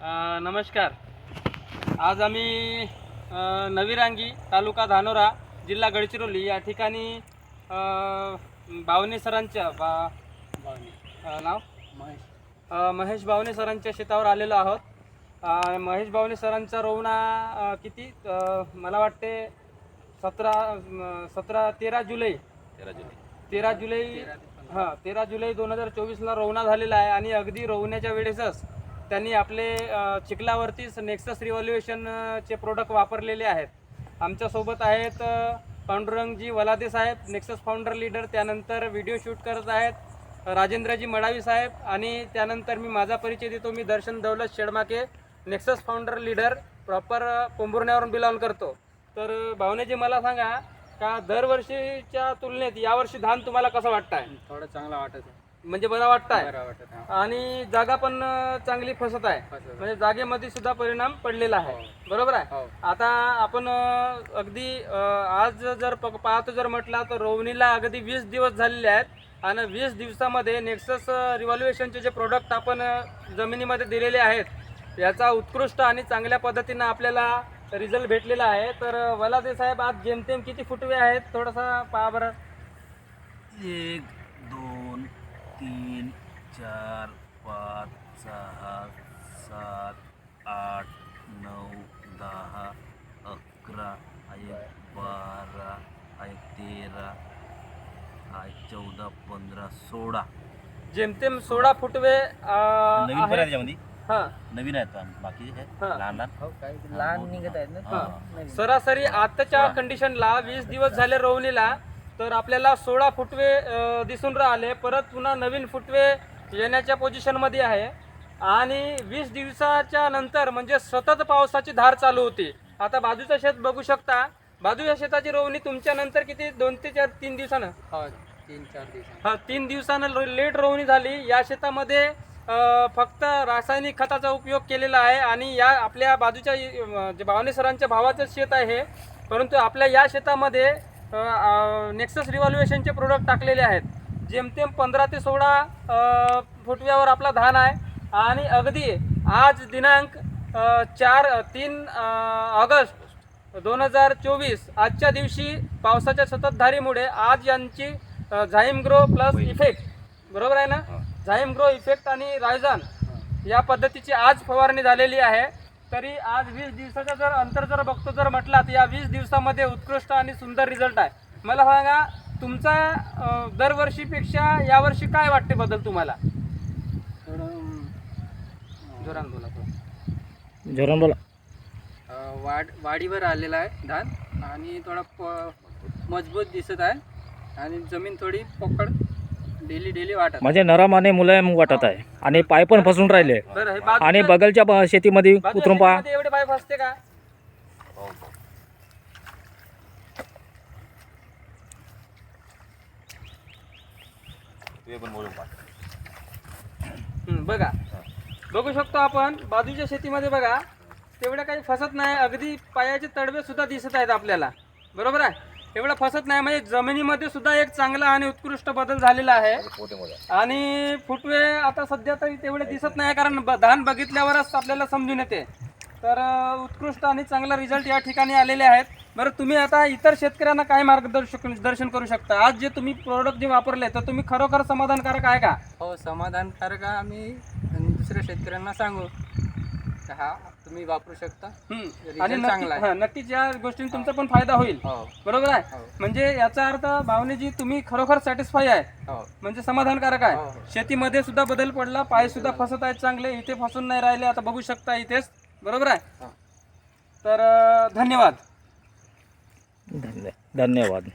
नमस्कार. आज आम्ही नवीरांगी तालुका धानोरा जिल्हा गडचिरोली या ठिकाणी बावणे सरांच्या नाव महेश बावणे सरांच्या शेतावर आलेलो आहोत. महेश बावणे सरांचा रवना किती मला वाटते 13 जुलै 2024ला रवना झालेला आहे. आणि अगदी रवण्याच्या वेळेसच त्यांनी आपले चिखलावरतीच नेक्सस रिव्हॉल्युशनचे प्रोडक्ट वापरलेले आहेत. आमच्यासोबत आहेत पांडुरंगजी वलादे साहेब, नेक्सस फाउंडर लीडर. त्यानंतर व्हिडिओ शूट करत आहेत राजेंद्रजी मडावी साहेब. आणि त्यानंतर मी माझा परिचय देतो. मी Darshan Daulat Shedmake, nexus founder leader, proper पोंभुर्ण्यावरून बिलॉंग करतो. तर भावनेजी मला सांगा का दरवर्षीच्या तुलनेत यावर्षी धान तुम्हाला कसं वाटत आहे? थोडं चांगला वाटत आहे, म्हणजे बरं वाटत आहे. आहे. आणि जागा पण चांगली फसत आहे, म्हणजे जागेमध्ये सुद्धा परिणाम पडलेला आहे. बरोबर आहे. आता आपण अगदी आज जर पाहतो जर म्हटला तर रोवणीला अगदी 20 दिवस झालेले आहेत. आणि 20 दिवसामध्ये नेक्सस रिव्हॉल्युशनचे जे प्रोडक्ट आपण जमिनीमध्ये दिलेले आहेत याचा उत्कृष्ट आणि चांगल्या पद्धतीनं आपल्याला रिझल्ट भेटलेला आहे. तर वलादे साहेब आज जेमतेम किती फुटवे आहेत थोडासा पहा बरं. 1 2 3 4 5 6 7 8 9 10 11 12 13 14 15 16 जेमतेम 16 फुटवे नवीन पण आहे त्याच्यामध्ये. हां, नवीन आहेत पण बाकी आहेत लहान लहान लहान निघत आहेत ना. सरासरी आताच्या कंडिशनला 20 दिवस झाले रोवणीला तर आपल्याला 16 फुटवे दिसून राहिले. परत पुन्हा नवीन फुटवे येण्याच्या पोझिशनमध्ये आहे. आणि 20 दिवसाच्या नंतर म्हणजे सतत पावसाची धार चालू होती. आता बाजूचं शेत बघू शकता. बाजूच्या शेताची रोवणी तुमच्या नंतर किती 2 ते 3 दिवसानं 3-4 दिवस. 3 दिवसानं लेट रोवणी झाली. या शेतामध्ये फक्त रासायनिक खताचा उपयोग केलेला आहे. आणि या आपल्या बाजूच्या जे बावणे सरांच्या भावाचं शेत आहे हे, परंतु आपल्या या शेतामध्ये नेक्सस रिव्हॉल्युशनचे प्रोडक्ट टाकलेले आहेत. जेमतेम 15 ते 16 फुटव्यावर आपला धान आहे. आणि अगदी आज दिनांक 3 ऑगस्ट 2024 आजच्या दिवशी पावसाच्या सततधारीमुळे आज यांची झाईम ग्रो प्लस इफेक्ट, बरोबर आहे ना, झाईम ग्रो इफेक्ट आणि रायझॉन या पद्धतीची आज फवारणी झालेली आहे. तरी आज 20 दिवसाचा जर अंतर जर बघतो जर म्हटला तर या 20 दिवसामध्ये उत्कृष्ट आणि सुंदर रिझल्ट आहे. मला सांगा तुमचा दरवर्षीपेक्षा यावर्षी काय वाटते बदल तुम्हाला? जोरान बोला. वाढीवर आलेला आहे धान आणि थोडा मजबूत दिसत आहे. आणि जमीन थोडी पोकळ डेली वाटत, म्हणजे नरम आणि मुलायम वाटत आहे. आणि पाय पण फसून राहिले. आणि बगलच्या शेतीमध्ये उतरून पहा. एवढे पाय फसते का? बघा, बघू शकतो आपण बाजूच्या शेतीमध्ये बघा तेवढ्या काही फसत नाही. अगदी पायाचे तडवे सुद्धा दिसत आहेत आपल्याला, बरोबर आहे. एवढं फसत नाही, म्हणजे जमिनीमध्ये सुद्धा एक चांगला आणि उत्कृष्ट बदल झालेला आहे. आणि फुटवे आता सध्या तरी तेवढे दिसत नाही, कारण धान बघितल्यावरच आपल्याला समजून येते. तर उत्कृष्ट आणि चांगला रिझल्ट या ठिकाणी आलेले आहेत. बरं, तुम्ही आता इतर शेतकऱ्यांना काय मार्गदर्शन करू शकता? आज जे तुम्ही प्रोडक्ट जे वापरले तर तुम्ही खरोखर समाधानकारक आहे का? हो, समाधानकारक आहे. आम्ही दुसऱ्या शेतकऱ्यांना सांगू हा तुम्ही वापरू शकता. आणि नक्कीच या गोष्टीने तुमचा पण फायदा होईल, बरोबर आहे. म्हणजे याचा अर्थ भावनेजी तुम्ही खरोखर सॅटिस्फाय आहे, म्हणजे समाधानकारक आहे. शेतीमध्ये सुद्धा बदल पडला, पाय सुद्धा फसत आहेत चांगले, इथे फसून नाही राहिले. आता बघू शकता इथेच, बरोबर आहे. तर धन्यवाद. धन्यवाद.